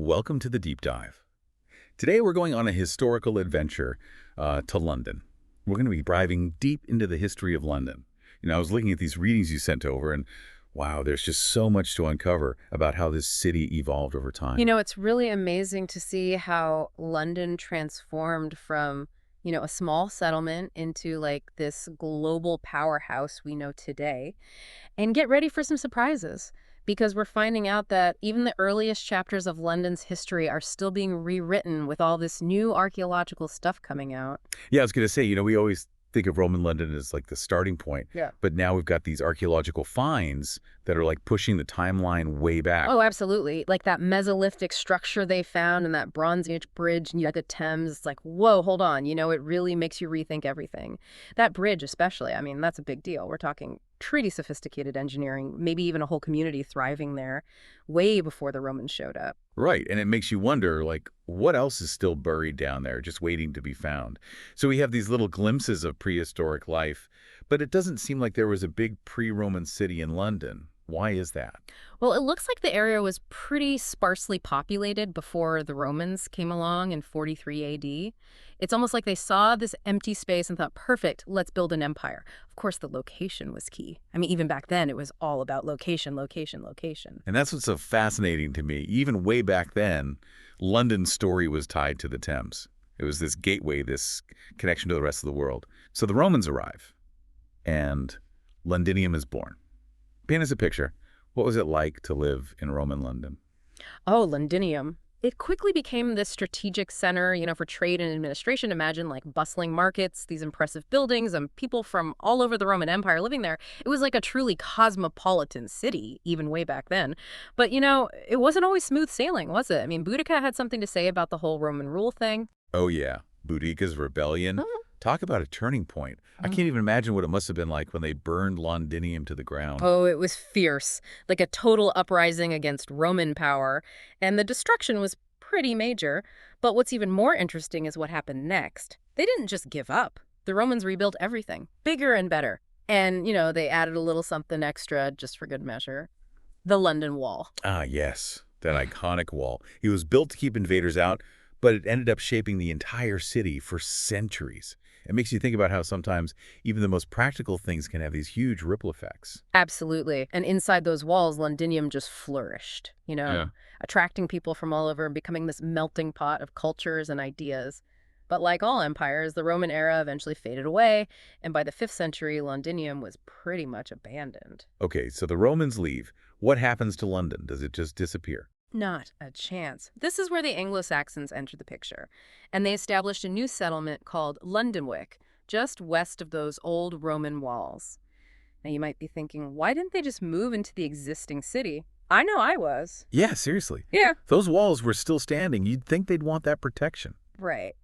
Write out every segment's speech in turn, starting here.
Welcome to the Deep Dive. Today we're going on a historical adventure to London. We're going to be diving deep into the history of London. I was looking at these readings you sent over, and wow, there's just so much to uncover about how this city evolved over time. It's really amazing to see how London transformed from, a small settlement into like this global powerhouse we know today. And get ready for some surprises because we're finding out that even the earliest chapters of London's history are still being rewritten with all this new archaeological stuff coming out. Yeah, I was going to say, we always think of Roman London as like the starting point, Yeah. but now we've got these archaeological finds that are like pushing the timeline way back. Oh, absolutely. Like that Mesolithic structure they found and that Bronze Age bridge near the Thames. It's like, whoa, hold on. It really makes you rethink everything. That bridge especially, I mean, that's a big deal. We're talking pretty sophisticated engineering, maybe even a whole community thriving there way before the Romans showed up. Right, and it makes you wonder, like, what else is still buried down there, just waiting to be found? So we have these little glimpses of prehistoric life, but it doesn't seem like there was a big pre-Roman city in London. Why is that? Well, it looks like the area was pretty sparsely populated before the Romans came along in 43 AD. It's almost like they saw this empty space and thought, perfect, let's build an empire. Of course, the location was key. I mean, even back then, it was all about location, location, location. And that's what's so fascinating to me. Even way back then, London's story was tied to the Thames. It was this gateway, this connection to the rest of the world. So the Romans arrive, and Londinium is born. Paint us a picture. What was it like to live in Roman London? Oh, Londinium. It quickly became this strategic center, for trade and administration. Imagine like bustling markets, these impressive buildings, and people from all over the Roman Empire living there. It was like a truly cosmopolitan city, even way back then. But, it wasn't always smooth sailing, was it? I mean, Boudica had something to say about the whole Roman rule thing. Oh, yeah. Boudica's rebellion. Talk about a turning point. I can't even imagine what it must have been like when they burned Londinium to the ground. Oh, it was fierce, like a total uprising against Roman power, and the destruction was pretty major. But what's even more interesting is what happened next. They didn't just give up. The Romans rebuilt everything, bigger and better. And, they added a little something extra just for good measure. The London Wall. Ah, yes. That iconic wall. It was built to keep invaders out, but it ended up shaping the entire city for centuries. It makes you think about how sometimes even the most practical things can have these huge ripple effects. Absolutely. And inside those walls, Londinium just flourished, Yeah. attracting people from all over and becoming this melting pot of cultures and ideas. But like all empires, the Roman era eventually faded away, and by the 5th century, Londinium was pretty much abandoned. Okay, so the Romans leave. What happens to London? Does it just disappear? Not a chance. This is where the Anglo-Saxons entered the picture, and they established a new settlement called Londonwick, just west of those old Roman walls. Now you might be thinking, why didn't they just move into the existing city? I know I was. Yeah, seriously. Yeah. Those walls were still standing. You'd think they'd want that protection. Right.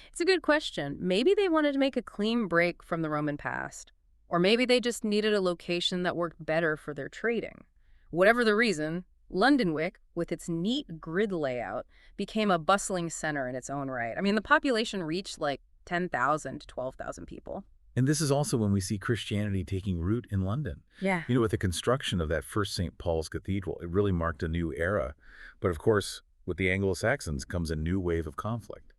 It's a good question. Maybe they wanted to make a clean break from the Roman past. Or maybe they just needed a location that worked better for their trading. Whatever the reason, Londonwick, with its neat grid layout, became a bustling center in its own right. I mean, the population reached like 10,000 to 12,000 people. And this is also when we see Christianity taking root in London. Yeah. With the construction of that first St. Paul's Cathedral, it really marked a new era. But of course, with the Anglo-Saxons comes a new wave of conflict.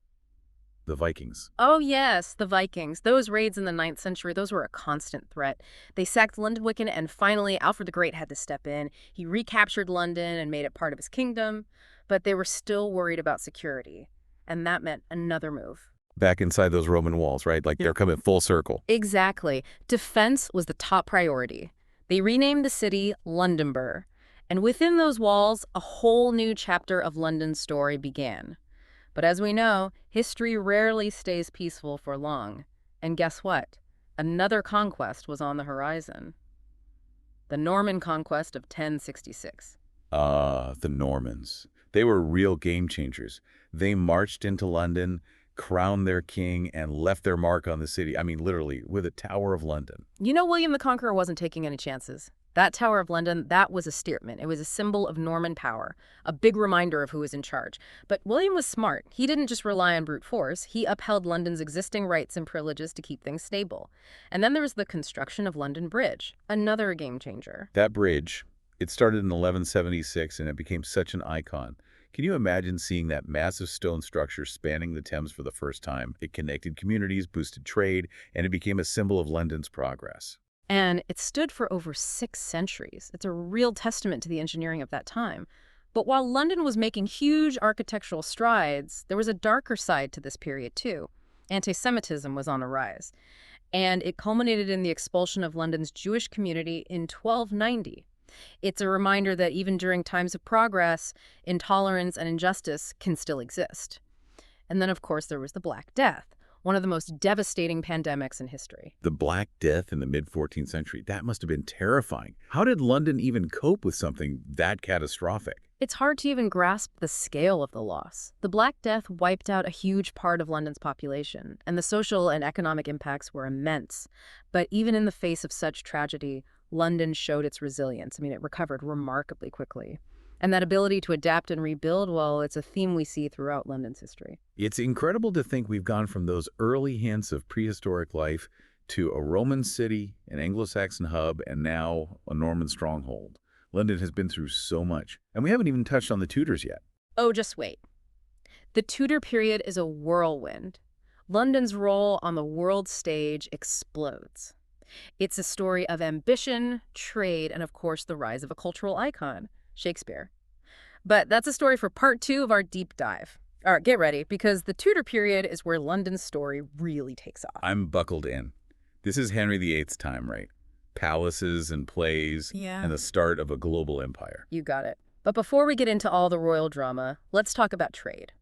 The Vikings. Oh, yes, the Vikings. Those raids in the 9th century, those were a constant threat. They sacked Londonwick, and finally, Alfred the Great had to step in. He recaptured London and made it part of his kingdom, but they were still worried about security, and that meant another move. Back inside those Roman walls, right? Like they're coming full circle. Exactly. Defense was the top priority. They renamed the city Londonburg, and within those walls, a whole new chapter of London's story began. But as we know, history rarely stays peaceful for long. And guess what? Another conquest was on the horizon. The Norman conquest of 1066. The Normans. They were real game changers. They marched into London, crowned their king, and left their mark on the city. I mean, literally, with a Tower of London. William the Conqueror wasn't taking any chances. That Tower of London, that was a statement. It was a symbol of Norman power, a big reminder of who was in charge. But William was smart. He didn't just rely on brute force. He upheld London's existing rights and privileges to keep things stable. And then there was the construction of London Bridge, another game changer. That bridge, it started in 1176, and it became such an icon. Can you imagine seeing that massive stone structure spanning the Thames for the first time? It connected communities, boosted trade, and it became a symbol of London's progress. And it stood for over 6 centuries. It's a real testament to the engineering of that time. But while London was making huge architectural strides, there was a darker side to this period, too. Anti-Semitism was on the rise, and it culminated in the expulsion of London's Jewish community in 1290. It's a reminder that even during times of progress, intolerance and injustice can still exist. And then, of course, there was the Black Death, one of the most devastating pandemics in history. The Black Death in the mid-14th century, that must have been terrifying. How did London even cope with something that catastrophic? It's hard to even grasp the scale of the loss. The Black Death wiped out a huge part of London's population, and the social and economic impacts were immense. But even in the face of such tragedy, London showed its resilience. I mean, it recovered remarkably quickly. And that ability to adapt and rebuild, well, it's a theme we see throughout London's history. It's incredible to think we've gone from those early hints of prehistoric life to a Roman city, an Anglo-Saxon hub, and now a Norman stronghold. London has been through so much. And we haven't even touched on the Tudors yet. Oh, just wait. The Tudor period is a whirlwind. London's role on the world stage explodes. It's a story of ambition, trade, and of course the rise of a cultural icon, Shakespeare. But that's a story for part 2 of our deep dive. All right, get ready, because the Tudor period is where London's story really takes off. I'm buckled in. This is Henry VIII's time, right? Palaces and plays, and the start of a global empire. You got it. But before we get into all the royal drama, let's talk about trade.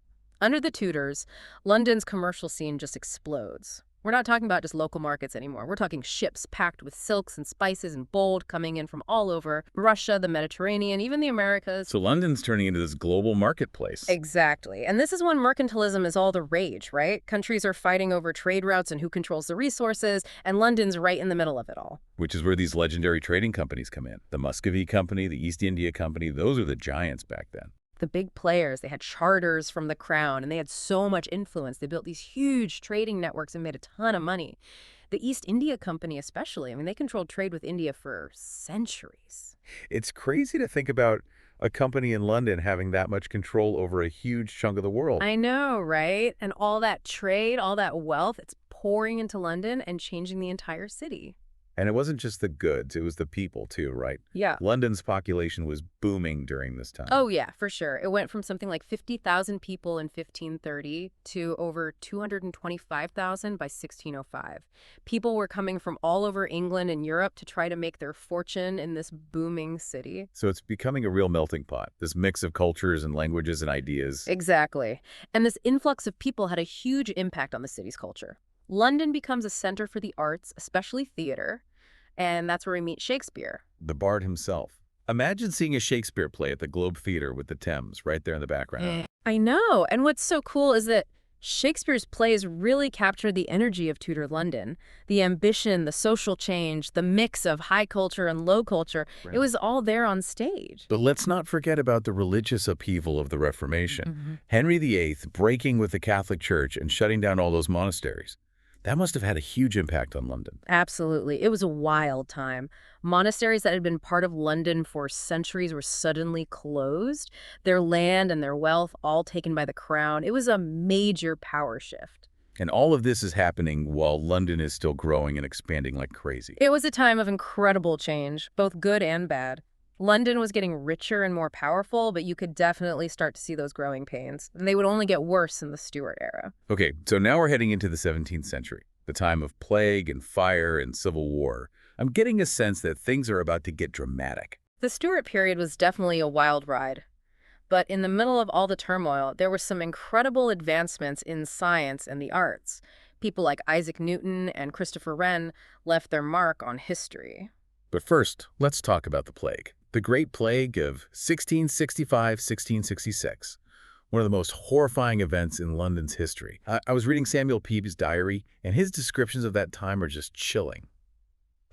Under the Tudors, London's commercial scene just explodes. We're not talking about just local markets anymore. We're talking ships packed with silks and spices and gold coming in from all over Russia, the Mediterranean, even the Americas. So London's turning into this global marketplace. Exactly. And this is when mercantilism is all the rage, right? Countries are fighting over trade routes and who controls the resources, and London's right in the middle of it all. Which is where these legendary trading companies come in. The Muscovy Company, the East India Company, those are the giants back then. The big players, they had charters from the crown, and they had so much influence. They built these huge trading networks and made a ton of money. The East India Company especially, I mean, they controlled trade with India for centuries. It's crazy to think about a company in London having that much control over a huge chunk of the world. I know, right? And all that trade, all that wealth, it's pouring into London and changing the entire city. And it wasn't just the goods, it was the people too, right? Yeah. London's population was booming during this time. Oh, yeah, for sure. It went from something like 50,000 people in 1530 to over 225,000 by 1605. People were coming from all over England and Europe to try to make their fortune in this booming city. So it's becoming a real melting pot, this mix of cultures and languages and ideas. Exactly. And this influx of people had a huge impact on the city's culture. London becomes a center for the arts, especially theater, and that's where we meet Shakespeare. The bard himself. Imagine seeing a Shakespeare play at the Globe Theatre with the Thames right there in the background. I know, and what's so cool is that Shakespeare's plays really capture the energy of Tudor London. The ambition, the social change, the mix of high culture and low culture, It was all there on stage. But let's not forget about the religious upheaval of the Reformation. Henry VIII breaking with the Catholic Church and shutting down all those monasteries. That must have had a huge impact on London. Absolutely. It was a wild time. Monasteries that had been part of London for centuries were suddenly closed, their land and their wealth all taken by the crown. It was a major power shift. And all of this is happening while London is still growing and expanding like crazy. It was a time of incredible change, both good and bad. London was getting richer and more powerful, but you could definitely start to see those growing pains. And they would only get worse in the Stuart era. Okay, so now we're heading into the 17th century, the time of plague and fire and civil war. I'm getting a sense that things are about to get dramatic. The Stuart period was definitely a wild ride. But in the middle of all the turmoil, there were some incredible advancements in science and the arts. People like Isaac Newton and Christopher Wren left their mark on history. But first, let's talk about the plague. The Great Plague of 1665-1666, one of the most horrifying events in London's history. I was reading Samuel Pepys' diary, and his descriptions of that time are just chilling.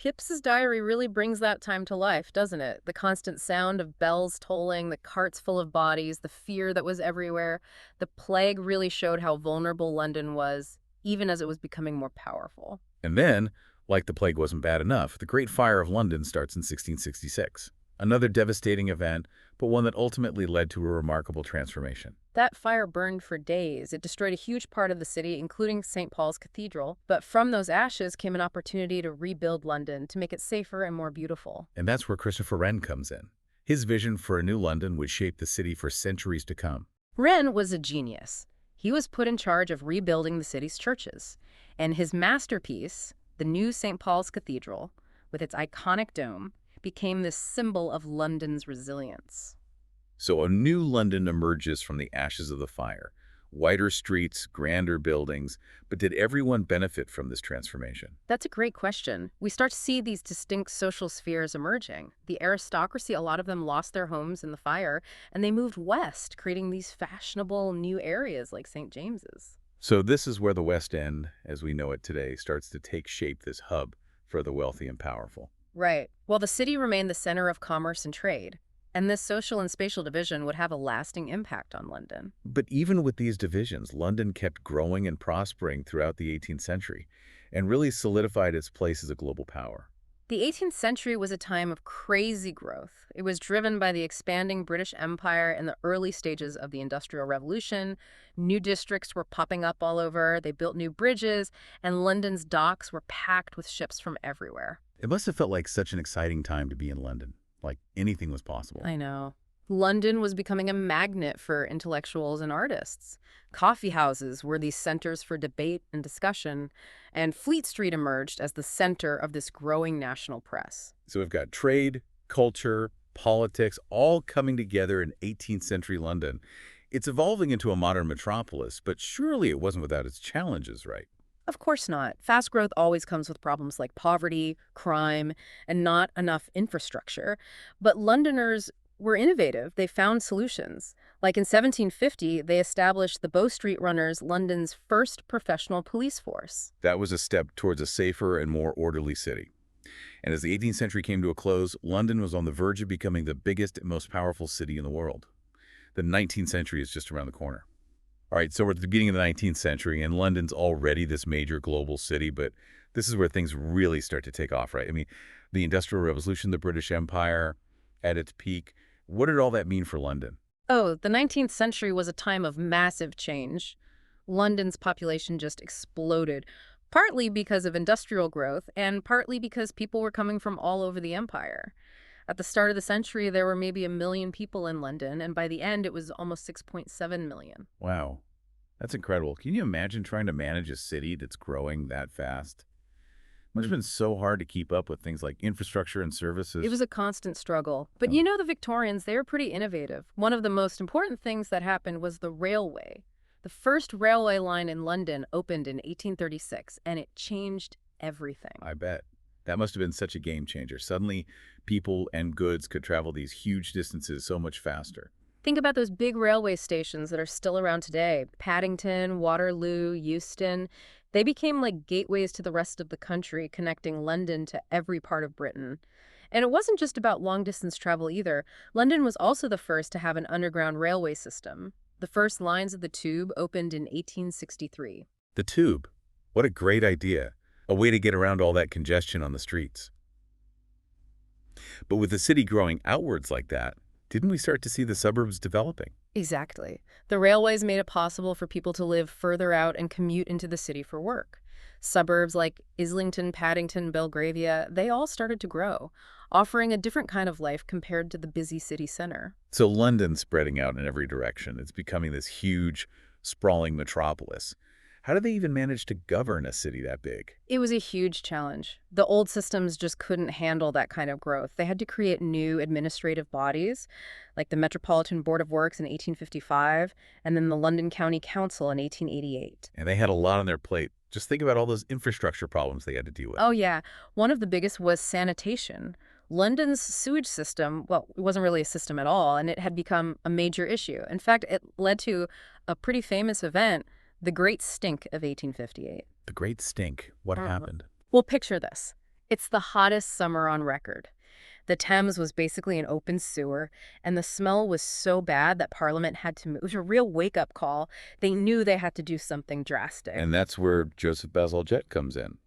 Pepys's diary really brings that time to life, doesn't it? The constant sound of bells tolling, the carts full of bodies, the fear that was everywhere. The plague really showed how vulnerable London was, even as it was becoming more powerful. And then, like the plague wasn't bad enough, the Great Fire of London starts in 1666. Another devastating event, but one that ultimately led to a remarkable transformation. That fire burned for days. It destroyed a huge part of the city, including St. Paul's Cathedral. But from those ashes came an opportunity to rebuild London, to make it safer and more beautiful. And that's where Christopher Wren comes in. His vision for a new London would shape the city for centuries to come. Wren was a genius. He was put in charge of rebuilding the city's churches. And his masterpiece, the new St. Paul's Cathedral, with its iconic dome, became this symbol of London's resilience. So a new London emerges from the ashes of the fire. Wider streets, grander buildings, but did everyone benefit from this transformation? That's a great question. We start to see these distinct social spheres emerging. The aristocracy, a lot of them lost their homes in the fire, and they moved west, creating these fashionable new areas like St. James's. So this is where the West End, as we know it today, starts to take shape, this hub for the wealthy and powerful. Right. While the city remained the center of commerce and trade, and this social and spatial division would have a lasting impact on London. But even with these divisions, London kept growing and prospering throughout the 18th century and really solidified its place as a global power. The 18th century was a time of crazy growth. It was driven by the expanding British Empire and the early stages of the Industrial Revolution. New districts were popping up all over, they built new bridges, and London's docks were packed with ships from everywhere. It must have felt like such an exciting time to be in London, like anything was possible. I know. London was becoming a magnet for intellectuals and artists. Coffee houses were these centers for debate and discussion, and Fleet Street emerged as the center of this growing national press. So we've got trade, culture, politics, all coming together in 18th century London. It's evolving into a modern metropolis, but surely it wasn't without its challenges, right? Of course not. Fast growth always comes with problems like poverty, crime, and not enough infrastructure. But Londoners were innovative. They found solutions. Like in 1750, they established the Bow Street Runners, London's first professional police force. That was a step towards a safer and more orderly city. And as the 18th century came to a close, London was on the verge of becoming the biggest and most powerful city in the world. The 19th century is just around the corner. All right, so we're at the beginning of the 19th century, and London's already this major global city, but this is where things really start to take off, right? I mean, the Industrial Revolution, the British Empire at its peak, what did all that mean for London? Oh, the 19th century was a time of massive change. London's population just exploded, partly because of industrial growth and partly because people were coming from all over the empire. At the start of the century, there were maybe 1 million people in London, and by the end, it was almost 6.7 million. Wow, that's incredible. Can you imagine trying to manage a city that's growing that fast? It must have been so hard to keep up with things like infrastructure and services. It was a constant struggle. But Oh. you know, the Victorians, they were pretty innovative. One of the most important things that happened was the railway. The first railway line in London opened in 1836, and it changed everything. I bet. That must have been such a game changer. Suddenly, people and goods could travel these huge distances so much faster. Think about those big railway stations that are still around today. Paddington, Waterloo, Euston. They became like gateways to the rest of the country, connecting London to every part of Britain. And it wasn't just about long-distance travel either. London was also the first to have an underground railway system. The first lines of the Tube opened in 1863. The tube. What a great idea. A way to get around all that congestion on the streets. But with the city growing outwards like that, didn't we start to see the suburbs developing? Exactly. The railways made it possible for people to live further out and commute into the city for work. Suburbs like Islington, Paddington, Belgravia, they all started to grow, offering a different kind of life compared to the busy city center. So London's spreading out in every direction. It's becoming this huge, sprawling metropolis. How did they even manage to govern a city that big? It was a huge challenge. The old systems just couldn't handle that kind of growth. They had to create new administrative bodies, like the Metropolitan Board of Works in 1855, and then the London County Council in 1888. And they had a lot on their plate. Just think about all those infrastructure problems they had to deal with. Oh, yeah. One of the biggest was sanitation. London's sewage system, well, it wasn't really a system at all, and it had become a major issue. In fact, it led to a pretty famous event, the Great Stink of 1858. The Great Stink. What happened? Well, picture this. It's the hottest summer on record. The Thames was basically an open sewer, and the smell was so bad that Parliament had to move. It was a real wake-up call. They knew they had to do something drastic. And that's where Joseph Bazalgette comes in.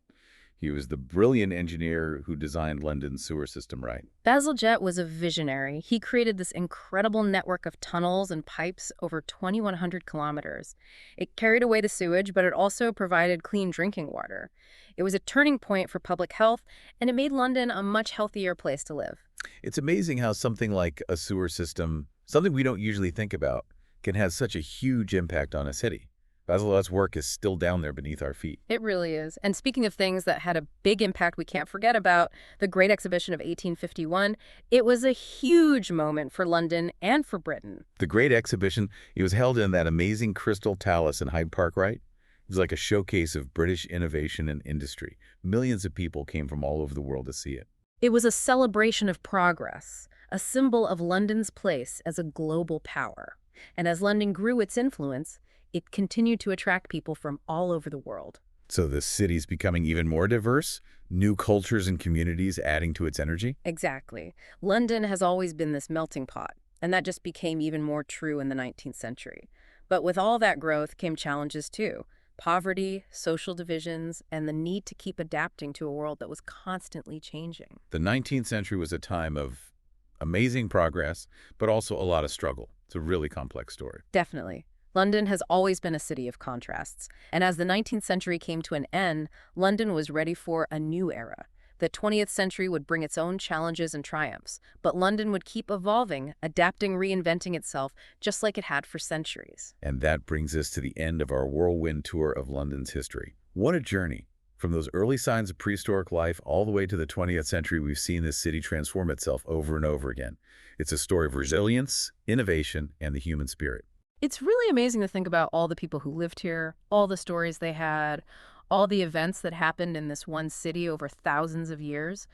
He was the brilliant engineer who designed London's sewer system, right? Bazalgette was a visionary. He created this incredible network of tunnels and pipes over 2,100 kilometers. It carried away the sewage, but it also provided clean drinking water. It was a turning point for public health, and it made London a much healthier place to live. It's amazing how something like a sewer system, something we don't usually think about, can have such a huge impact on a city. Basil's work is still down there beneath our feet. It really is. And speaking of things that had a big impact we can't forget about, the Great Exhibition of 1851, it was a huge moment for London and for Britain. The Great Exhibition, it was held in that amazing Crystal Palace in Hyde Park, right? It was like a showcase of British innovation and industry. Millions of people came from all over the world to see it. It was a celebration of progress, a symbol of London's place as a global power. And as London grew its influence, it continued to attract people from all over the world. So the city's becoming even more diverse, new cultures and communities adding to its energy? Exactly. London has always been this melting pot, and that just became even more true in the 19th century. But with all that growth came challenges too. Poverty, social divisions, and the need to keep adapting to a world that was constantly changing. The 19th century was a time of amazing progress, but also a lot of struggle. It's a really complex story. Definitely. London has always been a city of contrasts, and as the 19th century came to an end, London was ready for a new era. The 20th century would bring its own challenges and triumphs, but London would keep evolving, adapting, reinventing itself, just like it had for centuries. And that brings us to the end of our whirlwind tour of London's history. What a journey! From those early signs of prehistoric life all the way to the 20th century, we've seen this city transform itself over and over again. It's a story of resilience, innovation, and the human spirit. It's really amazing to think about all the people who lived here, all the stories they had, all the events that happened in this one city over thousands of years.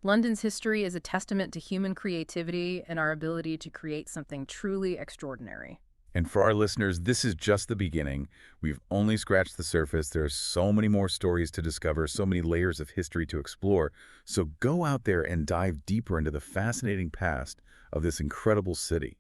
London's history is a testament to human creativity and our ability to create something truly extraordinary. And for our listeners, this is just the beginning. We've only scratched the surface. There are so many more stories to discover, so many layers of history to explore. So go out there and dive deeper into the fascinating past of this incredible city.